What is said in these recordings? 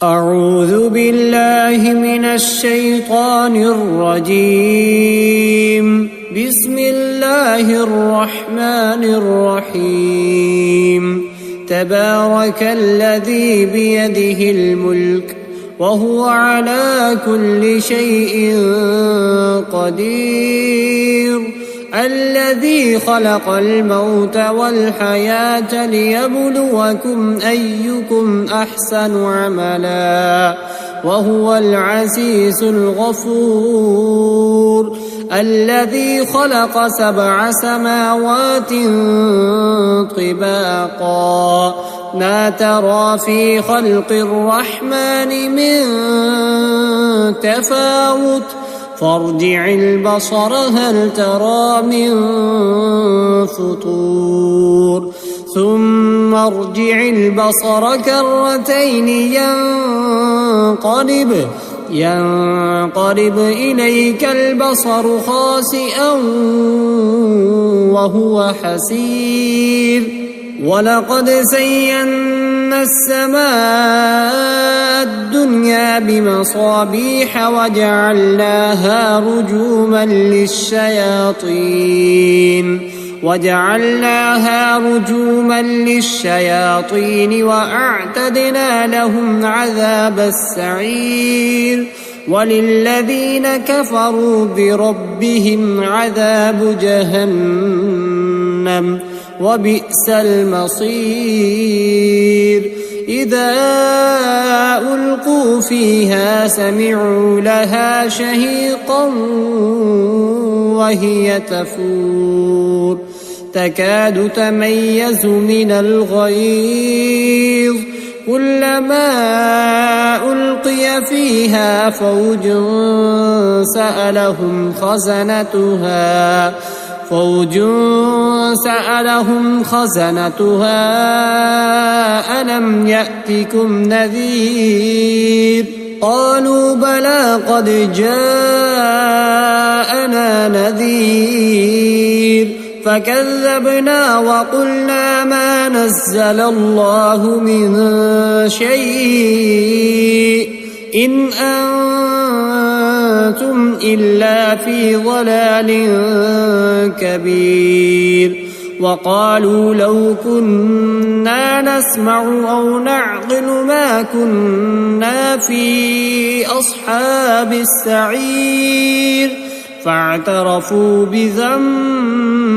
أعوذ بالله من الشيطان الرجيم. بسم الله الرحمن الرحيم. تبارك الذي بيده الملك وهو على كل شيء قدير. الذي خلق الموت والحياة ليبلوكم أيكم أحسن عملا وهو العزيز الغفور. الذي خلق 7 سماوات طباقا ما ترى في خلق الرحمن من تفاوت فارجع البصر هل ترى من فطور ثم ارجع البصر كرتين ينقلب إليك البصر خاسئا وهو حسير. ولقد زينا السماء الدنيا بمصابيح وجعلناها رجوما للشياطين وأعتدنا لهم عذاب السعير. وللذين كفروا بربهم عذاب جهنم وبئس المصير. إذا ألقوا فيها سمعوا لها شهيقا وهي تفور تكاد تميز من الغيظ كلما ألقي فيها فوج سألهم خزنتها ألم يأتكم نذير قالوا بلى قد جاءنا نذير فكذبنا وقلنا ما نزل الله من شيء إن أنتم إلا في ضلال كبير. وقالوا لو كنا نسمع أو نعقل ما كنا في أصحاب السعير فاعترفوا بذنبهم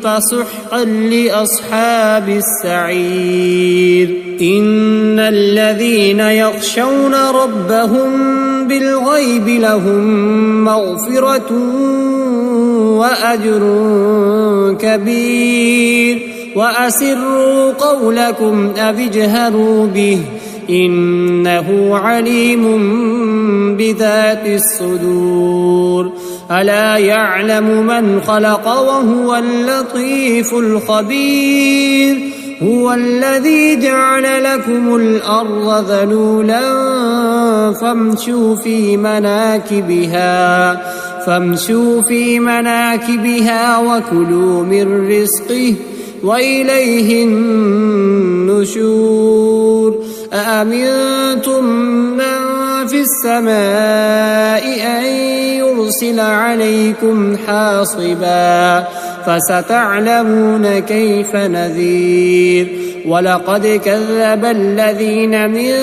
فسحقا لأصحاب السعير. إن الذين يخشون ربهم بالغيب لهم مغفرة وأجر كبير. وأسروا قولكم أو اجهروا به إنه عليم بذات الصدور. ألا يعلم من خلق وهو اللطيف الخبير. هو الذي جعل لكم الأرض ذلولا فامشوا في مناكبها وكلوا من رزقه وإليه النشور. أأمنتم من في السماء أن يرسل عليكم حاصبا فستعلمون كيف نذير. ولقد كذب الذين من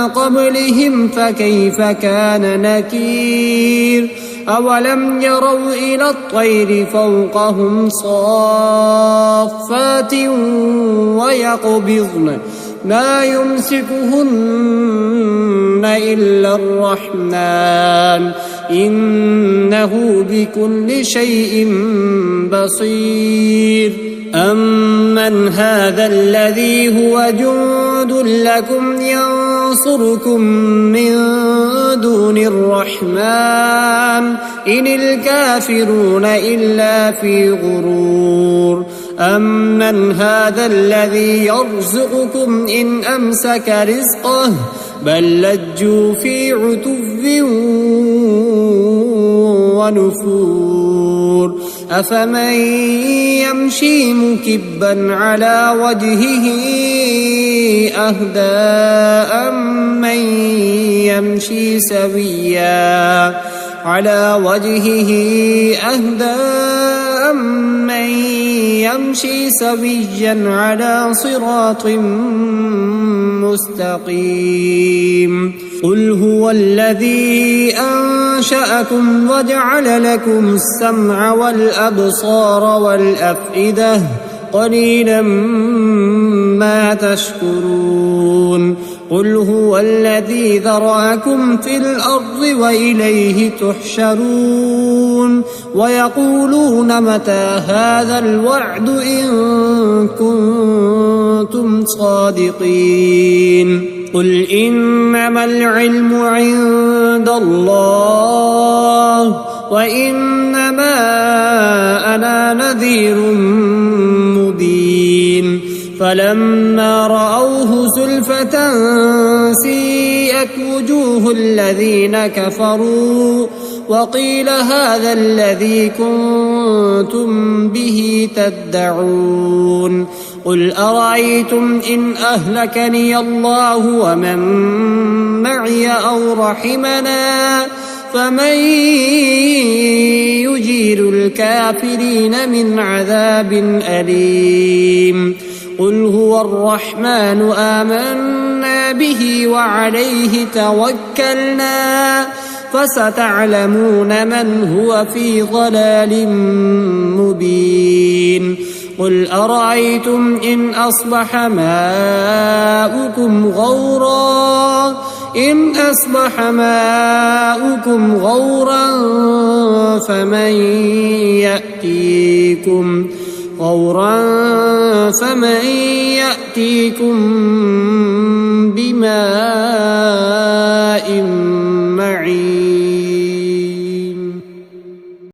قبلهم فكيف كان نكير. أولم يروا إلى الطير فوقهم صافات ويقبضن ما يمسكهن إلا الرحمن إنه بكل شيء بصير. أمن هذا الذي هو جند لكم ينصركم من دون الرحمن إن الكافرون إلا في غرور. أمن هذا الذي يرزقكم إن أمسك رزقه بل لجوا في عتو ونفور. أفمن يمشي مكبا على وجهه أهدى أمن يمشي سويا على صراط مستقيم قل هو الذي أنشأكم وجعل لكم السمع والأبصار والأفئدة قليلا ما تشكرون قل هو الذي ذرأكم في الأرض وإليه تحشرون ويقولون متى هذا الوعد إن كنتم صادقين قل إنما العلم عند الله وإنما أنا نذير مبين فلما رأوه زلفة سيئت وجوه الذين كفروا وقيل هذا الذي كنتم به تدعون قل أرأيتم إن أهلكني الله ومن معي أو رحمنا فمن يجير الكافرين من عذاب أليم قل هو الرحمن آمنا به وعليه توكلنا فستعلمون من هو في ضلال مبين قل أرأيتم إن أصبح ماؤكم غورا فمن يأتيكم بماء